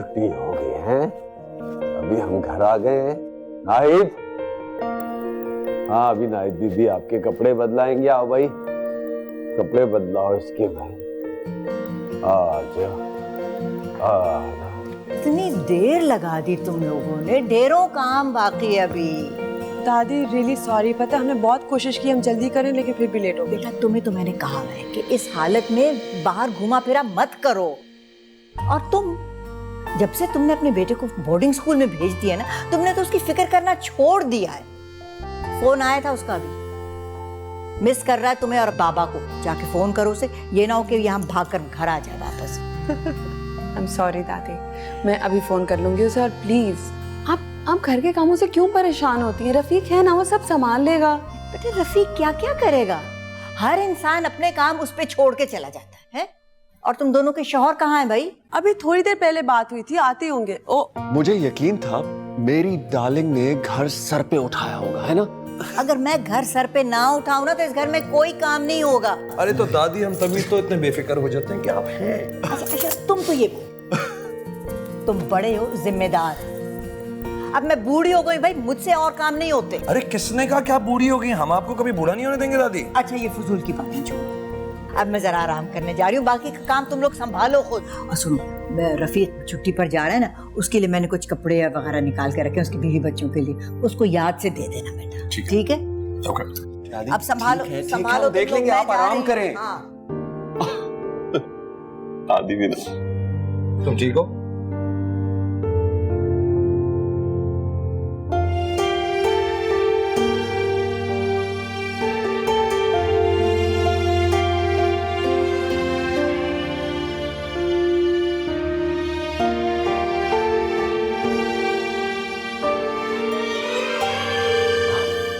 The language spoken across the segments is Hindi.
छुट्टी हो गई है, अभी हम घर आ गए हैं। नाहिद, हाँ अभी नाहिद दीदी आपके कपड़े बदलाएंगे। आओ भाई कपड़े बदलाओ इसके भाई। इतनी देर लगा दी तुम लोगों ने, ढेरों काम बाकी है अभी। दादी रियली सॉरी, पता है हमने बहुत कोशिश की हम जल्दी करें लेकिन फिर भी लेट हो गए। बेटा तुम्हें तो मैंने कहा है कि इस हालत में बाहर घुमा फिरा मत करो। और तुम जब से तुमने अपने बेटे को बोर्डिंग स्कूल में भेज दिया ना, तुमने तो उसकी फिक्र करना छोड़ दिया है। फोन आया था उसका भी, मिस कर रहा है तुम्हें और बाबा को। जाके फोन करो उसे, ये ना हो कि यहाँ भाग कर घर आ जाए वापस। आई एम सॉरी दादी, मैं अभी फोन कर लूंगी उसे। और प्लीज आप घर के कामों से क्यों परेशान होती हैं? रफीक है ना, वो सब संभाल लेगा। बेटे रफीक क्या क्या करेगा? हर इंसान अपने काम उस पे छोड़ के चला जाता है। और तुम दोनों के शौहर कहाँ हैं भाई? अभी थोड़ी देर पहले बात हुई थी, आते होंगे। ओ मुझे यकीन था मेरी डार्लिंग ने घर सर पे उठाया होगा, है ना? अगर मैं घर सर पे ना उठाऊं ना तो इस घर में कोई काम नहीं होगा। अरे तो दादी हम तभी तो इतने बेफिक्र हो जाते हैं कि आप हैं। अच्छा तुम तो ये तुम बड़े हो, जिम्मेदार। अब मैं बूढ़ी हो गई भाई, मुझसे और काम नहीं होते। अरे किसने कहा कि आप बूढ़ी हो गई? हम आपको कभी बूढ़ा नहीं होने देंगे दादी। अच्छा ये फजूल की बातें छोड़ो, अब मैं जरा आराम करने जा रही हूँ, बाकी का काम तुम लोग संभालो खुद। और सुनो, मैं रफीक छुट्टी पर जा रहा है ना, उसके लिए मैंने कुछ कपड़े वगैरह निकाल के रखे उसके बीवी बच्चों के लिए, उसको याद से दे देना बेटा। ठीक है? अब संभालो संभालो, देख लेंगे, आप आराम करें। दादी भी ना, तुम ठीक हो?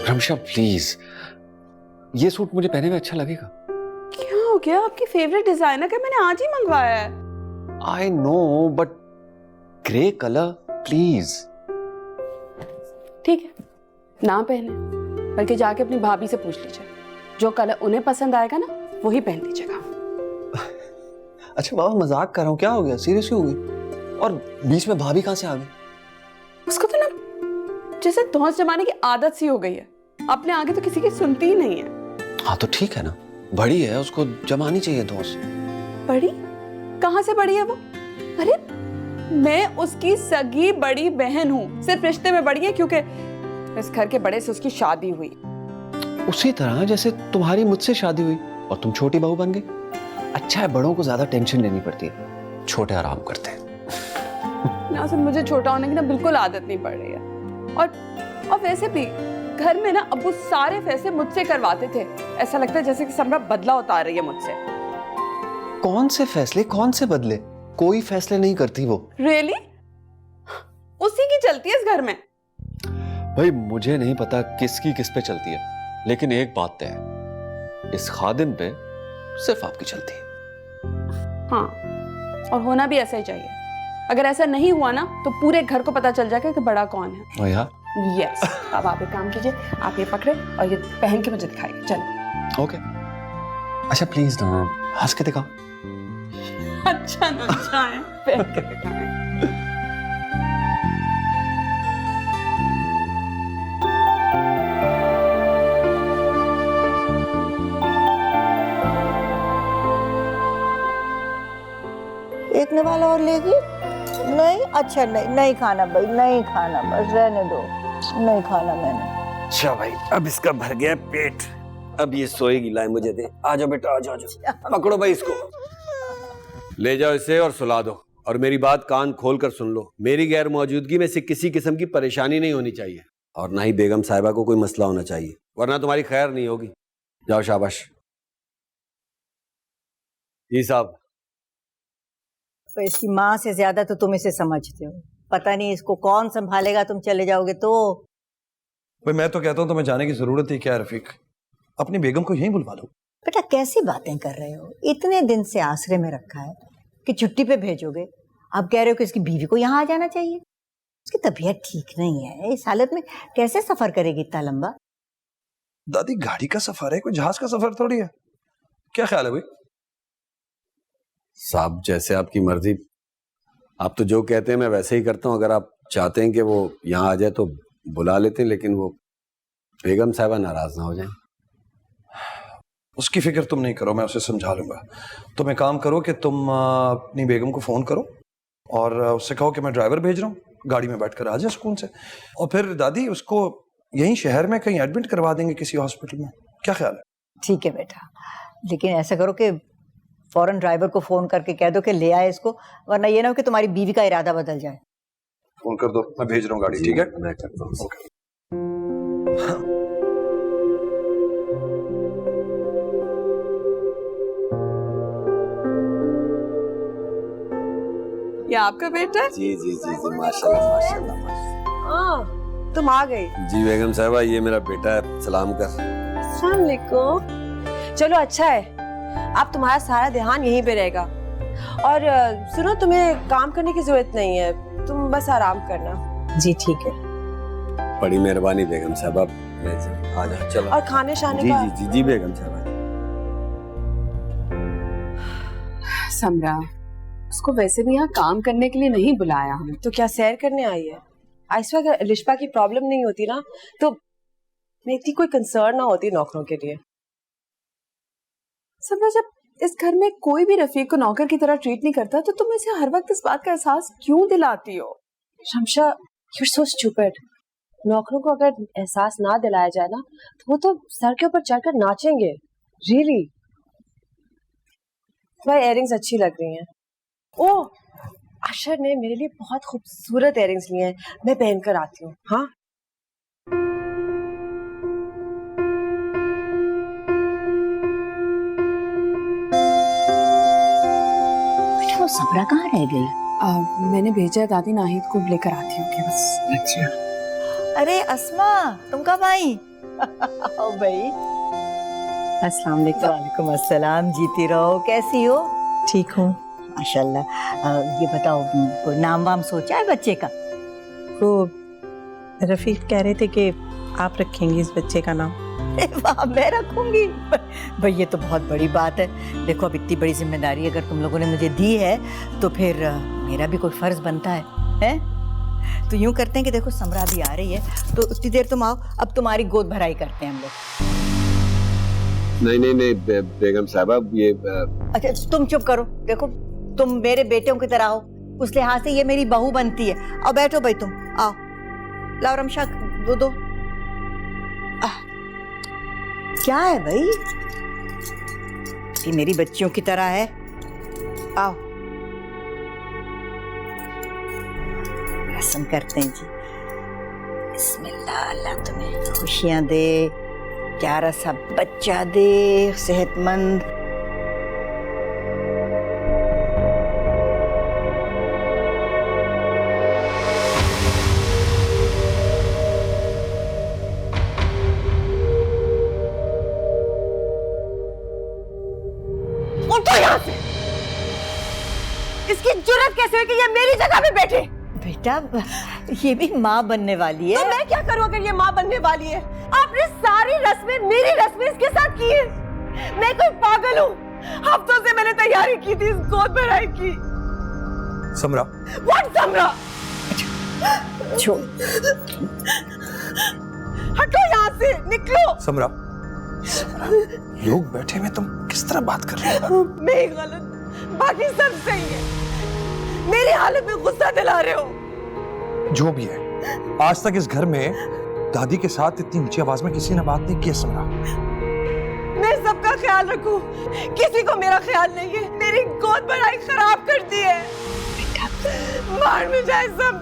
रमशा प्लीज, ये सूट मुझे पहने में अच्छा लगेगा। क्या हो गया? आपकी फेवरेट डिजाइनर का मैंने आज ही मंगवाया है। I know but grey colour please. ठीक है, ना पहने, बल्कि जाके अपनी भाभी से पूछ लीजिए, जो कलर उन्हें पसंद आएगा ना वही पहन लीजिएगा। अच्छा बाबा मजाक कर रहा हूँ, क्या हो गया? सीरियस हो गई? और बीच में भाभी कहाँ से आ गई? उसको तो ना जैसे धौंस जमाने की आदत सी हो गई है, अपने आगे तो किसी की सुनती ही नहीं है। हाँ तो ठीक है ना, बड़ी है, उसको जमानी चाहिए दोस्त। बड़ी? कहाँ से बड़ी है वो? अरे मैं उसकी सगी बड़ी बहन हूँ, सिर्फ रिश्ते में बड़ी है क्योंकि इस घर के बड़े से उसकी शादी हुई। उसी तरह जैसे तुम्हारी मुझसे शादी हुई और तुम छोटी बहू बन गई। अच्छा है, बड़ों को ज्यादा टेंशन लेनी पड़ती है, छोटे आराम करते हैं। ना सिर्फ मुझे छोटा होने की ना बिल्कुल आदत नहीं पड़ रही है। और वैसे भी घर में ना अब्बू सारे फैसले मुझसे करवाते थे, ऐसा लगता है जैसे कि समरा बदला उतार रही है मुझसे। कौन से फैसले, कौन से बदले? कोई फैसले नहीं करती वो। रियली? उसी की चलती है इस घर में। भाई मुझे नहीं पता किसकी किस पे चलती है, लेकिन एक बात तय है, इस खादिम पे सिर्फ आपकी चलती है। हाँ, और होना भी ऐसा ही चाहिए। अगर ऐसा नहीं हुआ ना तो पूरे घर को पता चल जाएगा कि बड़ा कौन है। ओ यार यस। अब आप एक काम कीजिए, आप ये पकड़े और ये पहन के मुझे दिखाइए। चलो। ओके। अच्छा प्लीज ना हंस के दिखाओ। अच्छा ना, अच्छा है, पहन के दिखाएं। एक निवाला और लेगी? नहीं, अच्छा नहीं खाना भाई, नहीं खाना, बस रहने दो, नहीं खाना मैंने। अच्छा भाई अब इसका भर गया पेट, अब ये सोएगी। लाए मुझे दे, आ जाओ बेटा, आ जाओ, पकड़ो भाई इसको, ले जाओ इसे और सुला दो। और मेरी बात कान खोल कर सुन लो, मेरी गैर मौजूदगी में इसे किसी किस्म की परेशानी नहीं होनी चाहिए, और ना ही बेगम साहिबा को कोई मसला होना चाहिए, वरना तुम्हारी खैर नहीं होगी। जाओ शाबाश। जी साहब। तो इसकी माँ से ज्यादा तो तुम इसे समझते हो, पता नहीं इसको कौन संभालेगा, तुम चले जाओगे तो। भाई मैं तो कहता हूँ तुम्हें जाने की जरूरत ही क्या है रफीक, अपनी बेगम को यहीं बुलवा लो। बेटा कैसी बातें कर रहे हो, इतने दिन से आसरे में रखा है कि छुट्टी पे भेजोगे, अब कह रहे हो कि इसकी बीवी को यहाँ आ जाना चाहिए। उसकी तबीयत ठीक नहीं है, इस हालत में कैसे सफर करेगी इतना लंबा? दादी गाड़ी का सफर है, कोई जहाज का सफर थोड़ी है। क्या ख्याल है भाई? साहब जैसे आपकी मर्जी, आप तो जो कहते हैं मैं वैसे ही करता हूँ। अगर आप चाहते हैं कि वो यहाँ आ जाए तो बुला लेते हैं, लेकिन वो बेगम साहबा नाराज ना हो जाए। उसकी फिक्र तुम नहीं करो, मैं उसे समझा लूंगा। तुम एक काम करो कि तुम अपनी बेगम को फोन करो और उससे कहो कि मैं ड्राइवर भेज रहा हूँ, गाड़ी में बैठकर आ जाए सुकून से। और फिर दादी उसको यहीं शहर में कहीं एडमिट करवा देंगे किसी हॉस्पिटल में, क्या ख्याल है? ठीक है बेटा, लेकिन ऐसा करो कि फौरन ड्राइवर को फोन करके कह दो कि ले आए इसको, वरना ये ना हो कि तुम्हारी बीवी का इरादा बदल जाए। फोन कर दो, मैं भेज रहा हूँ गाड़ी। ठीक है, मैं करता हूँ। ओके। ये आपका बेटा है? जी जी जी जी, माशाल्लाह माशाल्लाह माशाल्लाह। हाँ, तुम आ गई। जी बेगम साहबा, ये मेरा बेटा है, सलाम कर। अस्सलाम वालेकुम। चलो अच्छा है, अब तुम्हारा सारा ध्यान यहीं पे रहेगा। और सुनो, तुम्हें काम करने की जरूरत नहीं है, तुम बस आराम करना। जी ठीक है। बड़ी मेहरबानी बेगम साहबा, आ जाओ चलो। और खाने शाने जी का? जी जी जी बेगम साहबा। समरा, उसको वैसे भी यहाँ काम करने के लिए नहीं बुलाया हमने। तो क्या सैर करने आई है? आइसवा, अगर लिशपा की प्रॉब्लम नहीं होती ना तो मैं इतनी कोई कंसर्न ना होती नौकरों के लिए। समरा, जब इस घर में कोई भी रफीक को नौकर की तरह ट्रीट नहीं करता तो तुम इसे हर वक्त इस बात का एहसास क्यों दिलाती हो? Shamshad, you are so stupid. नौकरों को अगर एहसास ना दिलाया जाए ना तो वो तो सर के ऊपर चढ़कर नाचेंगे। रियली। तुम्हारी इयररिंग्स अच्छी लग रही हैं। ओह, अशर ने मेरे लिए बहुत खूबसूरत इयररिंग्स लिए हैं, मैं पहनकर आती हूँ। हाँ, बेटा वो सबरा कहाँ रह गई? मैंने भेजा है, दादी नाहिद को लेकर आती हूँ बस। अच्छा। अरे अस्मा, तुम कब आई? आओ भाई। अस्सलाम वालेकुम। वालेकुम अस्सलाम, जीती रहो। कैसी हो? ठीक हूँ। माशाल्लाह। ये बताओ, कोई नाम वाम सोचा है बच्चे का? वो रफीक कह रहे थे कि आप रखेंगी इस बच्चे का नाम। वाह, मैं रखूंगी। भाई ये तो बहुत बड़ी बात है। देखो, अब इतनी बड़ी जिम्मेदारी अगर तुम लोगों ने मुझे दी है तो फिर मेरा भी कोई फर्ज बनता है? तो यूं करते हैं कि देखो समरा भी आ रही है तो उतनी देर तुम आओ, अब तुम्हारी गोद भराई करते हैं हम लोग। नहीं बेगम साहबा, ये अच्छा तुम चुप करो। देखो, तुम मेरे बेटों की तरह हो, उस लिहाज से ये मेरी बहू बनती है। अब बैठो भाई, तुम आओ। लाओ रमशा, दो। क्या है भाई? ये मेरी बच्चियों की तरह है। आओ, रस्म करते हैं जी। बिस्मिल्लाह, अल्लाह तुम्हें खुशियां दे, प्यारा सा बच्चा दे, सेहतमंद। उठो यहाँ से। इसकी जुर्रत कैसे हुई कि ये मेरी जगह पे बैठे? बेटा, ये भी माँ बनने वाली है। तो मैं क्या करूं अगर ये माँ बनने वाली है? आपने सारी रस्में, मेरी रस्में इसके साथ की है। मैं कोई पागल हूँ? हफ्तों से मैंने तैयारी की थी इस गोद भराई की। समरा। What समरा? छोड़। हटो यहाँ से, निकलो। समरा, लोग बैठे हुए, तुम किस तरह बात कर रहे हो? मैं ही गलत, बाकी सब सही है। मेरी हालत में गुस्सा दिला रहे हो। जो भी है, आज तक इस घर में दादी के साथ इतनी ऊंची आवाज में किसी ने बात नहीं की। समरा, मैं सबका ख्याल रखूं, किसी को मेरा ख्याल नहीं है। मेरी गोद भराई खराब कर दी है। मार में जाए सब,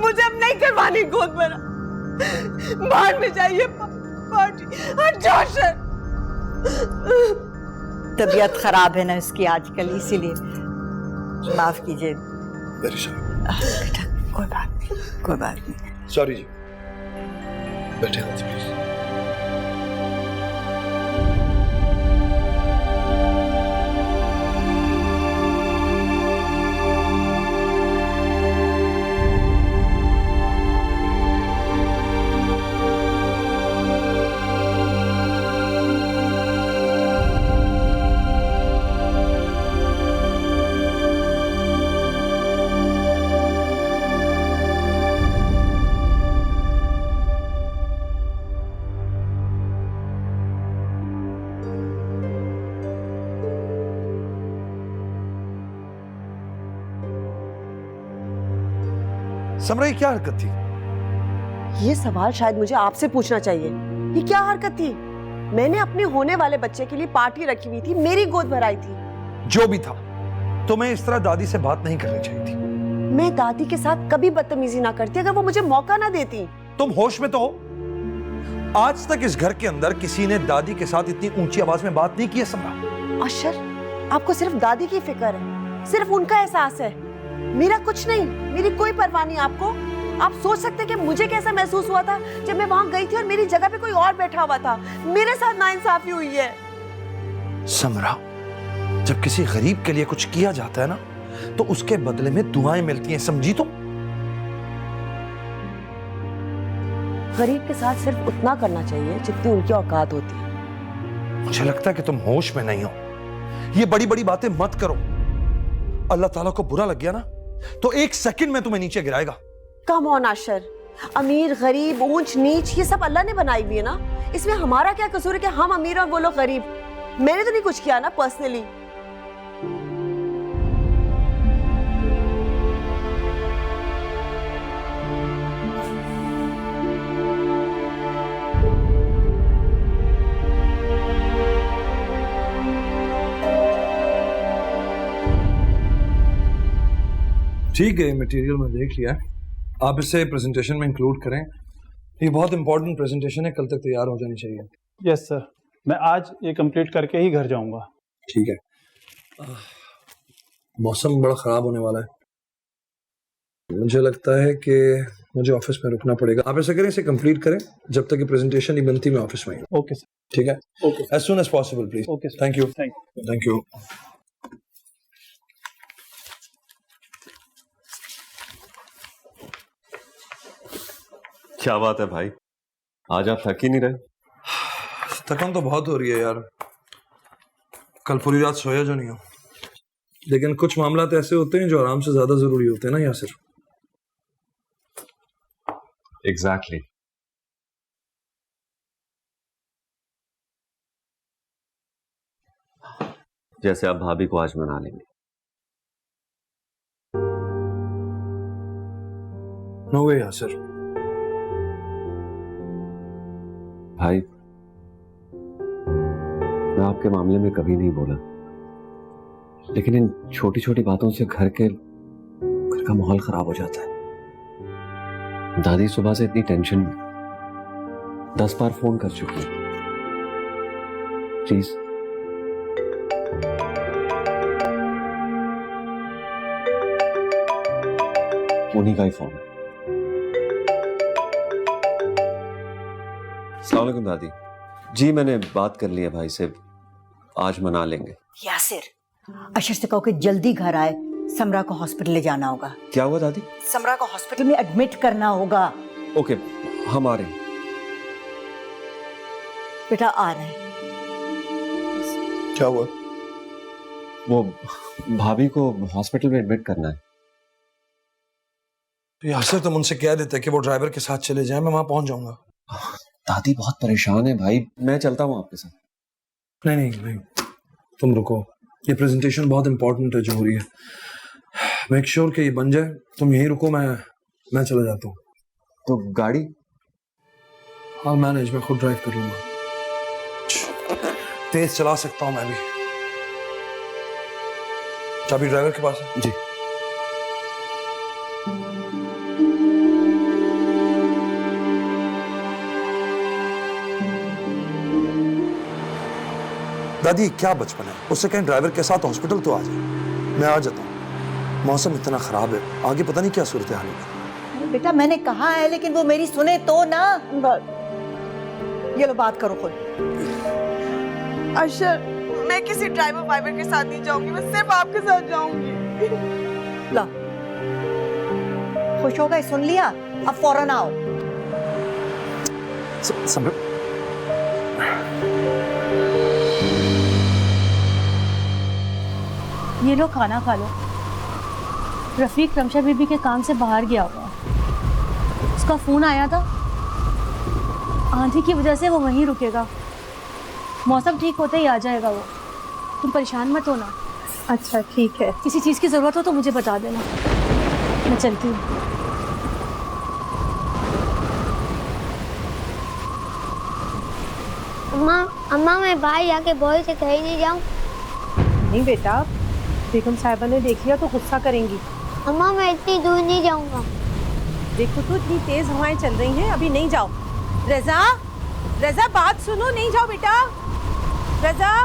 मुझे अब नहीं करवानी गोद भरा। मार में जाइए पार्टी। तबीयत खराब है ना इसकी आजकल, इसीलिए माफ कीजिए। Very sorry. बेटा कोई बात नहीं। सॉरी जी, बैठे हो प्लीज। समरा ये क्या हरकत थी? ये सवाल शायद मुझे आपसे पूछना चाहिए। ये क्या हरकत थी? मैंने अपने होने वाले बच्चे के लिए पार्टी रखी हुई थी, मेरी गोद भराई थी। जो भी था, तुम्हें इस तरह दादी से बात नहीं करनी चाहिए थी। मैं दादी के साथ कभी बदतमीजी ना करती अगर वो मुझे मौका ना देती। तुम होश में तो हो? आज तक इस घर के अंदर किसी ने दादी के साथ इतनी ऊंची आवाज में बात नहीं की है समरा। अशर, आपको सिर्फ दादी की फिक्र है, सिर्फ उनका एहसास है, मेरा कुछ नहीं, मेरी कोई परवाह नहीं आपको। आप सोच सकते कि मुझे कैसा महसूस हुआ था जब मैं वहां गई थी और मेरी जगह पे कोई और बैठा हुआ था। मेरे साथ नाइंसाफी हुई है। समरा, जब किसी गरीब के लिए कुछ किया जाता है ना, तो उसके बदले में दुआएं मिलती हैं, समझी तुम? गरीब के साथ सिर्फ उतना करना चाहिए जितनी उनकी औकात होती है। मुझे लगता है कि तुम होश में नहीं हो। ये बड़ी बड़ी बातें मत करो। अल्लाह ताला को बुरा लग गया ना, तो 1 सेकंड में तुम्हें नीचे गिराएगा। कम ऑन आशर, अमीर गरीब ऊंच नीच ये सब अल्लाह ने बनाई हुई है ना, इसमें हमारा क्या कसूर है कि हम अमीर और वो लोग गरीब? मैंने तो नहीं कुछ किया ना पर्सनली। ठीक है, मटेरियल में देख लिया, आप इसे प्रेजेंटेशन में इंक्लूड करें। ये बहुत इंपॉर्टेंट प्रेजेंटेशन है, कल तक तैयार हो जानी चाहिए। यस सर, मैं आज ये कंप्लीट करके ही घर जाऊंगा। ठीक है। मौसम बड़ा ख़राब होने वाला है, मुझे लगता है कि मुझे ऑफिस में रुकना पड़ेगा। आप ऐसा करें, इसे कंप्लीट करें, जब तक ये प्रेजेंटेशन नहीं बनती मैं ऑफिस में ही। Okay sir. ठीक है, okay, as soon as possible please. Okay sir. Thank you. Thank you. क्या बात है भाई, आज आप थक ही नहीं रहे? थकान तो बहुत हो रही है यार, कल पूरी रात सोया जो नहीं हो। लेकिन कुछ मामला तो ऐसे होते हैं जो आराम से ज्यादा जरूरी होते हैं ना यासिर। एग्जैक्टली। जैसे आप भाभी को आज मना लेंगे। नो वे यासिर। भाई, मैं आपके मामले में कभी नहीं बोला, लेकिन इन छोटी छोटी बातों से घर का माहौल खराब हो जाता है। दादी सुबह से इतनी टेंशन में 10 बार फोन कर चुकी है। प्लीज उन्हीं का ही फोन है। अस्सलाम वालेकुम दादी जी, मैंने बात कर ली है भाई से, आज मना लेंगे। यासिर, अशर से कहो कि जल्दी घर आए, समरा को हॉस्पिटल ले जाना होगा। क्या हुआ दादी? समरा को हॉस्पिटल में एडमिट करना होगा। ओके, हम आ रहे हैं। बेटा आ रहे हैं। क्या हुआ? वो भाभी को हॉस्पिटल में एडमिट करना है। यासिर, तुम उनसे कह देते कि वो ड्राइवर के साथ चले जाएं, मैं वहां पहुंच जाऊंगा। दादी बहुत परेशान है भाई, मैं चलता हूँ आपके साथ। नहीं, तुम रुको, ये प्रेजेंटेशन बहुत इंपॉर्टेंट है जो हो रही है। मेक श्योर कि ये बन जाए, तुम यहीं रुको, मैं चला जाता हूँ। तो गाड़ी? हाँ मैनेज, मैं खुद ड्राइव कर लूंगा, तेज चला सकता हूँ मैं भी। चाबी ड्राइवर के पास है? जी। दादी क्या बचपन है, उससे कहीं ड्राइवर के साथ हॉस्पिटल तो आ जाए। मैं आ जाता हूँ, मौसम इतना खराब है, आगे पता नहीं क्या सूरत हाल है। बेटा मैंने कहा है, लेकिन वो मेरी सुने तो ना। ये लो बात करो खुद। अशर, मैं किसी ड्राइवर वाइवर के साथ नहीं जाऊंगी, मैं सिर्फ आपके साथ जाऊंगी। ला, खुश हो गए? सुन लिया, अब फौरन आओ। ये लो खाना खा लो। रफीक रमशा बीबी के काम से बाहर गया हुआ है, उसका फोन आया था, आंधी की वजह से वो वहीं रुकेगा, मौसम ठीक होते ही आ जाएगा वो। तुम परेशान मत होना। अच्छा ठीक है। किसी चीज़ की ज़रूरत हो तो मुझे बता देना, मैं चलती हूँ। अम्मा मैं बाहर जाके बॉय से कहीं नहीं जाऊँ? नहीं बेटा, बेगम साहिबा ने देख लिया तो गुस्सा करेंगी। अम्मा मैं इतनी दूर नहीं जाऊँगा। देखो तो इतनी तेज हवाएं चल रही हैं, अभी नहीं जाओ। रजा, रजा बात सुनो, नहीं जाओ बेटा। रजा,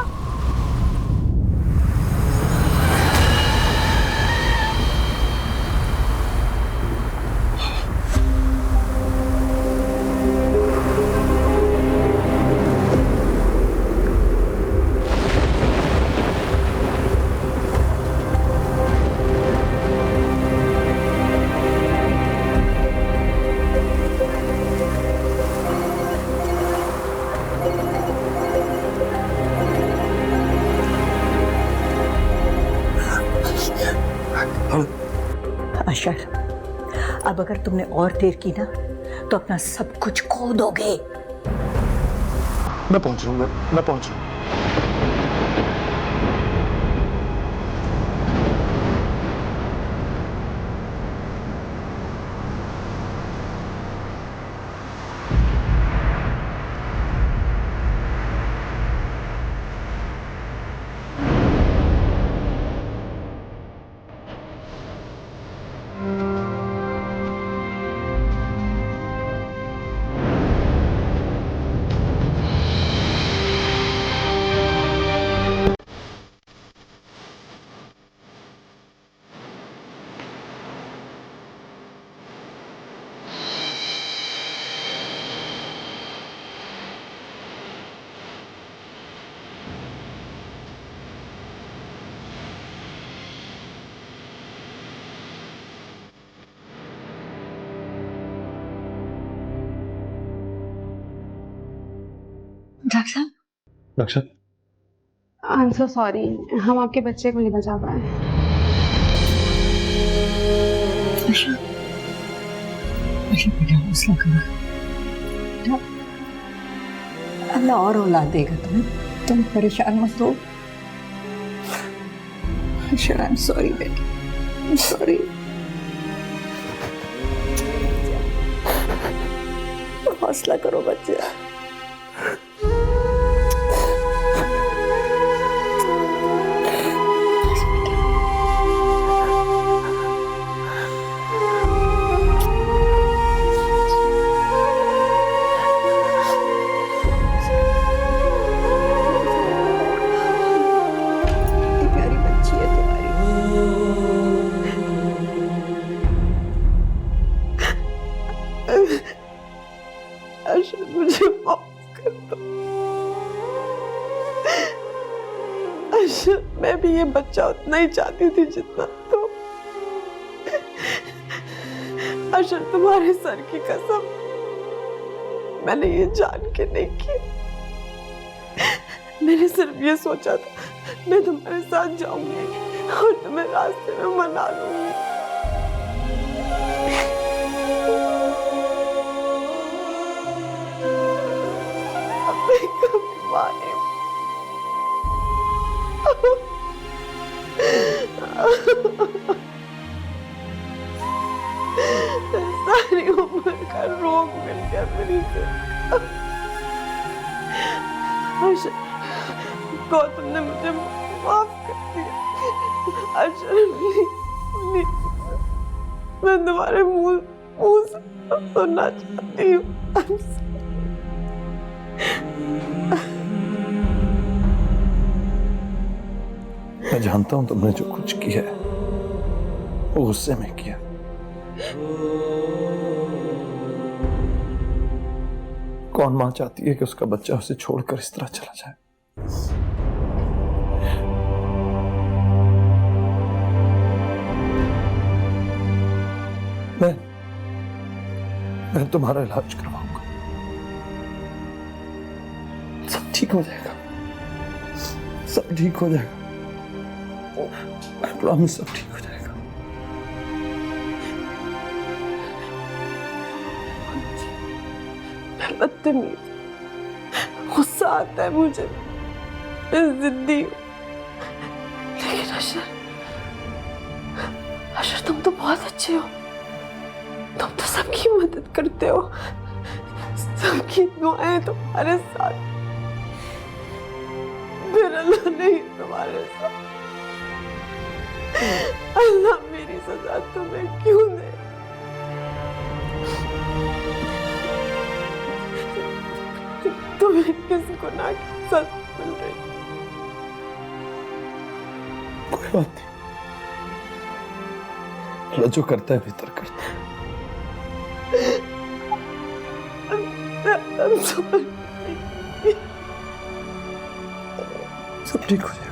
अशर, अब अगर तुमने और देर की ना तो अपना सब कुछ खो दोगे। मैं पहुंच रहा हूँ, मैं पहुंच रहा हूँ। डॉक्टर साहब, रक्षा, आई एम सो सॉरी, हम आपके बच्चे को नहीं बचा पाए। अल्लाह और औलाद देगा तुम्हें, तुम परेशान मत हो। अशर, आई एम सॉरी बेटा, आई एम सॉरी। हौसला करो बच्चे। प्यारी बच्ची है तुम्हारी। अशर, मुझे माफ कर दो। अशर, मैं भी ये बच्चा उतना ही चाहती थी जितना तुम। अशर, तुम्हारे सर की कसम, मैंने ये जान के नहीं किया। मैंने सिर्फ ये सोचा था मैं तुम्हारे साथ जाऊंगी और तुम्हें रास्ते में मना लूंगी। माने सारी उम्र का रोग मिल गया मेरी गौतम ने मुझे माफ कर दिया। अशर, मैं तुम्हारे मुंह से सुनना चाहती हूँ। मैं जानता हूं तुमने जो कुछ किया है वो गुस्से में किया। कौन मां चाहती है कि उसका बच्चा उसे छोड़कर इस तरह चला जाए? मैं तुम्हारा इलाज करवाऊंगा, सब ठीक हो जाएगा, सब ठीक हो जाएगा। I promise, सब ठीक हो जाएगा। मैं बदतमीज, गुस्सा आता है मुझे, मैं जिद्दी हूँ। लेकिन अशर, तुम तो बहुत अच्छे हो। तुम तो सबकी मदद करते हो, सबकी दुआएं तुम्हारे साथ। अल्लाह नहीं तुम्हारे साथ। अल्लाह मेरी सजा तुम्हें क्यों दे? तुम्हें किस गुनाह की सजा मिल रही? कोई बात नहीं, अल्लाह जो करता है बेहतर करता है। सब ठीक हो जाएगा।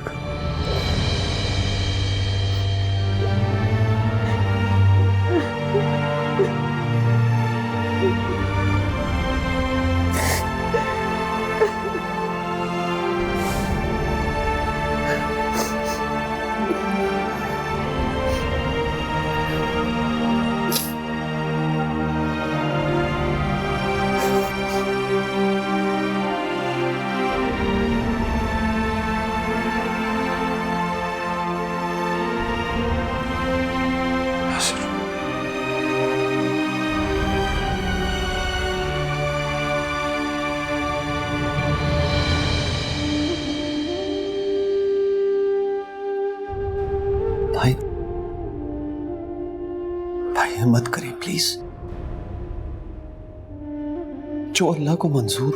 भाई भाई हिम्मत करें प्लीज, जो अल्लाह को मंजूर।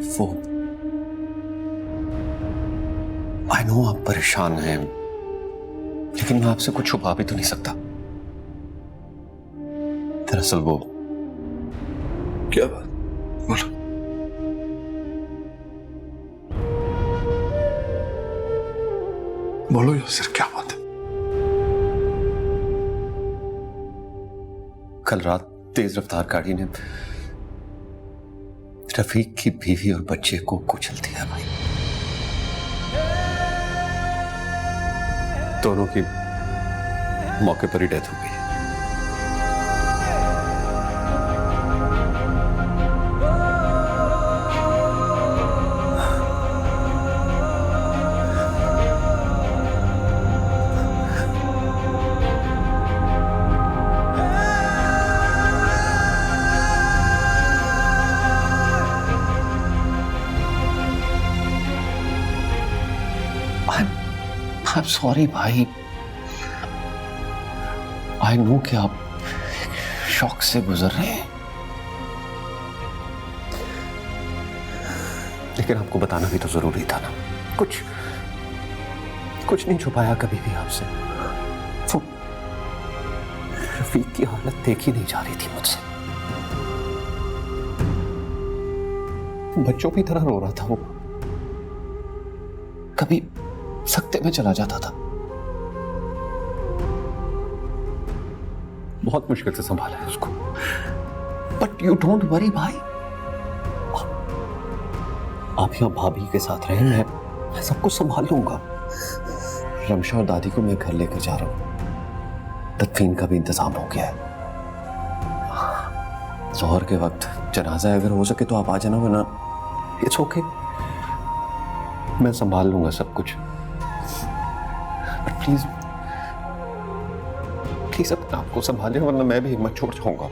वो आई नो आप परेशान हैं, लेकिन मैं आपसे कुछ छुपा भी तो नहीं सकता। दरअसल वो क्या बात? बोलो। बोलो यासिर, क्या बात है? कल रात तेज रफ्तार गाड़ी ने रफीक की बीवी और बच्चे को कुचल दिया भाई। दोनों की मौके पर ही डेथ हो गई। I'm sorry भाई, I know कि आप शॉक से गुजर रहे हैं, लेकिन आपको बताना भी तो जरूरी था ना। कुछ नहीं छुपाया कभी भी आपसे। वो रफीक की हालत देखी नहीं जा रही थी मुझसे। बच्चों की तरह रो रहा था वो, कभी सकते में चला जाता था। बहुत मुश्किल से संभाला है उसको। बट यू डोंट वरी भाई, आप यहां भाभी के साथ रहे, मैं सब कुछ संभाल लूंगा। रमशा और दादी को मैं घर लेकर जा रहा हूं, तदफीन का भी इंतजाम हो गया है। जोहर के वक्त जनाजा अगर हो सके तो आप आ जाना, वरना इट्स ओके, मैं संभाल लूंगा सब कुछ। प्लीज प्लीज अपने आप को संभालें, वरना मैं भी हिम्मत छोड़ जाऊंगा।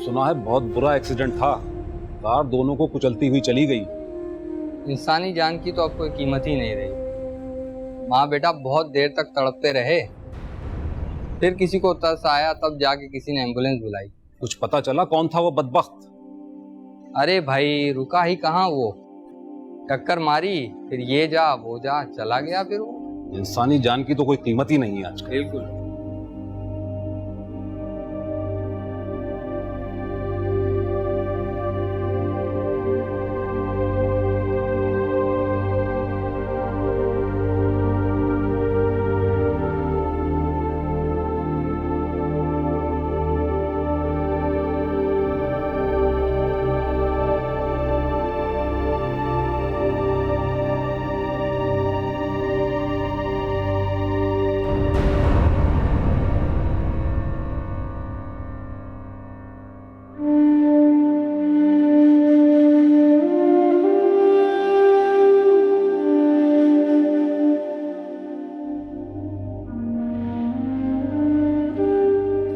सुना है बहुत बुरा एक्सीडेंट था, कार दोनों को कुचलती हुई चली गई। इंसानी जान की तो अब कोई कीमत ही नहीं रही। माँ बेटा बहुत देर तक तड़पते रहे, फिर किसी को तरस आया, तब जाके किसी ने एम्बुलेंस बुलाई। कुछ पता चला कौन था वो बदबख्त? अरे भाई रुका ही कहाँ वो, टक्कर मारी, फिर ये जा वो जा, चला गया फिर वो। इंसानी जान की तो कोई कीमत ही नहीं है आजकल। बिल्कुल।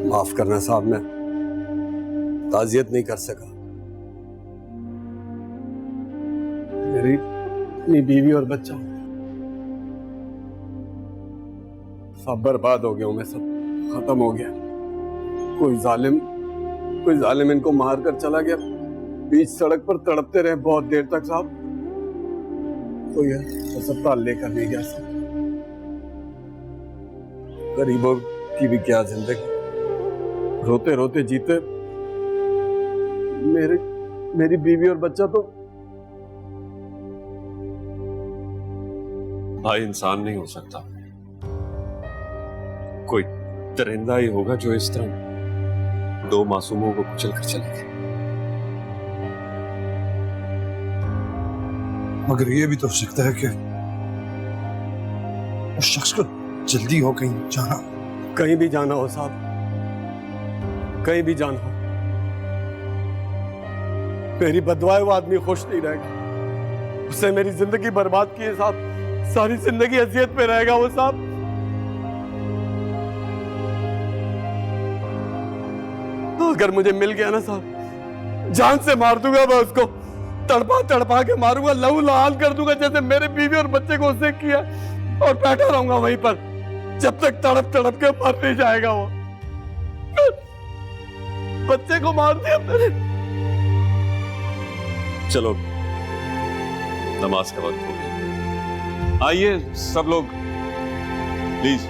माफ करना साहब, मैं ताज़ियत नहीं कर सका। मेरी बीवी और बच्चा सब बर्बाद हो गया हूं मैं, सब खत्म हो गया। कोई जालिम इनको मार कर चला गया, बीच सड़क पर तड़पते रहे बहुत देर तक साहब। कोई अस्पताल लेकर नहीं गया साहब। गरीबों की भी क्या जिंदगी, रोते रोते जीते। मेरी बीवी और बच्चा तो भाई इंसान नहीं हो सकता, कोई दरिंदा ही होगा जो इस तरह दो मासूमों को कुचल कर चले गए। मगर ये भी तो हो सकता है कि उस शख्स को जल्दी हो कहीं जाना, कहीं भी जाना हो साहब, कहीं भी जाना हो। मेरी बदवाए वो आदमी खुश नहीं रहेगा, उससे मेरी जिंदगी बर्बाद की है साहब, सारी जिंदगी अजियत पे रहेगा वो साहब। अगर मुझे मिल गया ना साहब, जान से मार दूंगा मैं उसको, तड़पा तड़पा के मारूंगा, लहू लहान कर दूंगा जैसे मेरे बीवी और बच्चे को उसने किया, और बैठा रहूंगा वहीं पर जब तक तड़प तड़प के मर नहीं जाएगा वो। बच्चे को मार दिया मैंने। चलो नमाज का वक्त हो गया, आइए सब लोग प्लीज।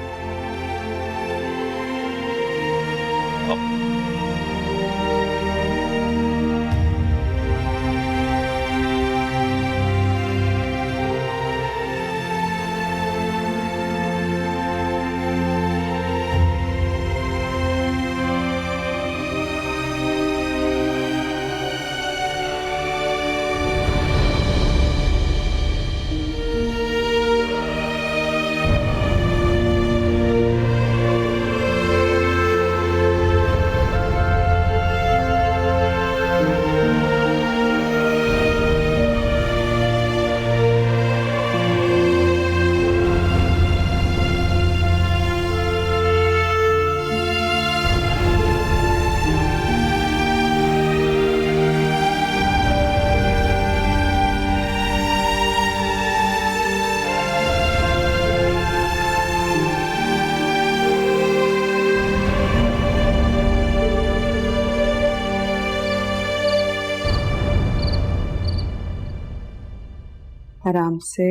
आराम से,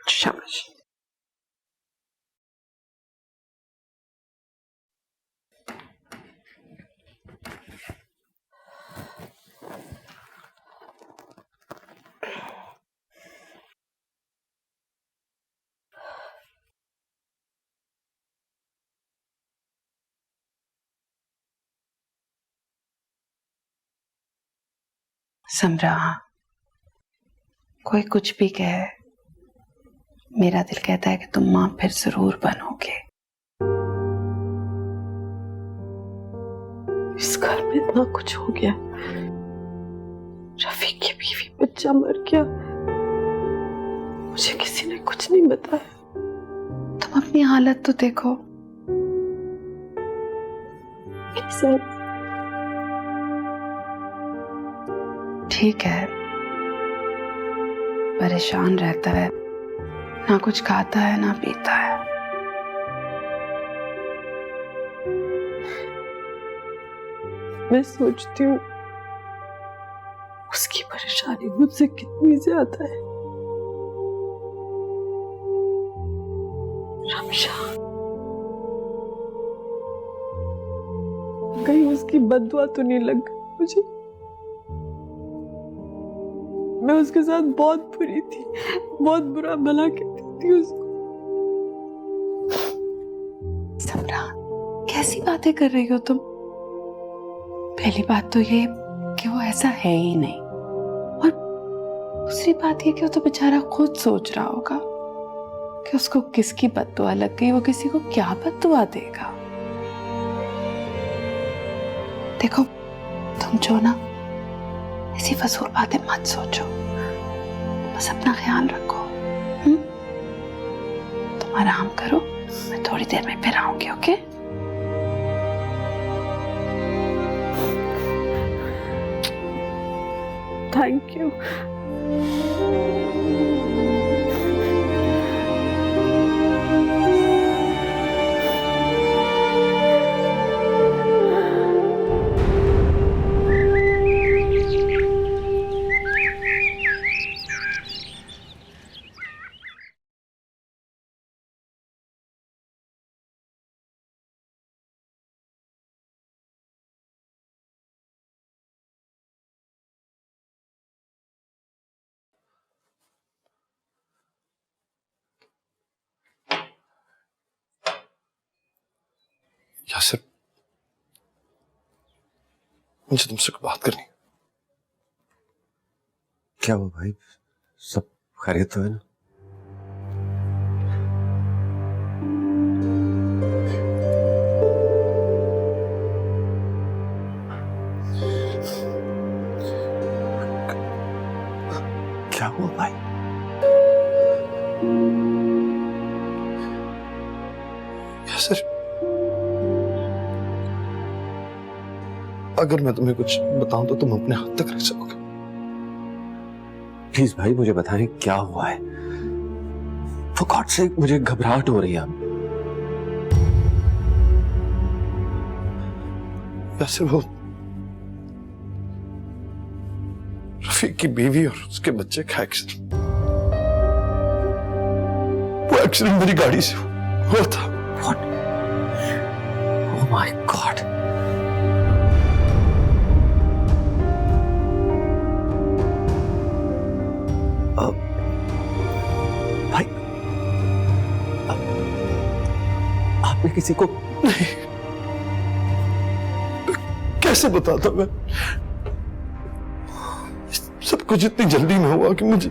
शाबाश। समरा, कोई कुछ भी कहे, मेरा दिल कहता है कि तुम मां फिर जरूर बनोगे। इस घर में इतना कुछ हो गया, रफीक की बीवी बच्चा मर गया, मुझे किसी ने कुछ नहीं बताया। तुम अपनी हालत तो देखो। ठीक है, परेशान रहता है, ना कुछ खाता है ना पीता है। मैं सोचती हूँ उसकी परेशानी मुझसे कितनी ज्यादा है। रमशा, कहीं उसकी बददुआ तो नहीं लग गई मुझे। मैं उसके साथ बहुत बुरी थी, बहुत बुरा भला कहती थी उसको। समरा, कैसी बातें कर रही हो तुम? पहली बात तो ये कि वो ऐसा है ही नहीं, और दूसरी बात ये कि वो तो बेचारा खुद सोच रहा होगा कि उसको किसकी बद्दुआ लग गई, वो किसी को क्या बद्दुआ देगा। देखो, तुम जो ना ऐसी फजूल बातें मत सोचो, बस अपना ख्याल रखो। तुम आराम करो, मैं थोड़ी देर में फिर आऊंगी। ओके? Thank you. यासिर, मुझे तुमसे कुछ बात करनी है। क्या हुआ भाई? सब खैरियत तो है ना? क्या हुआ भाई? यासिर, अगर मैं तुम्हें कुछ बताऊं तो तुम अपने हाथ तक रख सकोगे। प्लीज भाई मुझे बताएं क्या हुआ है। For God's sake, मुझे घबराहट हो रही है। यासिर, वो रफीक की बीवी और उसके बच्चे का एक्सीडेंट, वो एक्सीडेंट मेरी गाड़ी से हुआ था। What? Oh my God! भाई, आपने किसी को? नहीं, कैसे बताता मैं? सब कुछ इतनी जल्दी में हुआ कि मुझे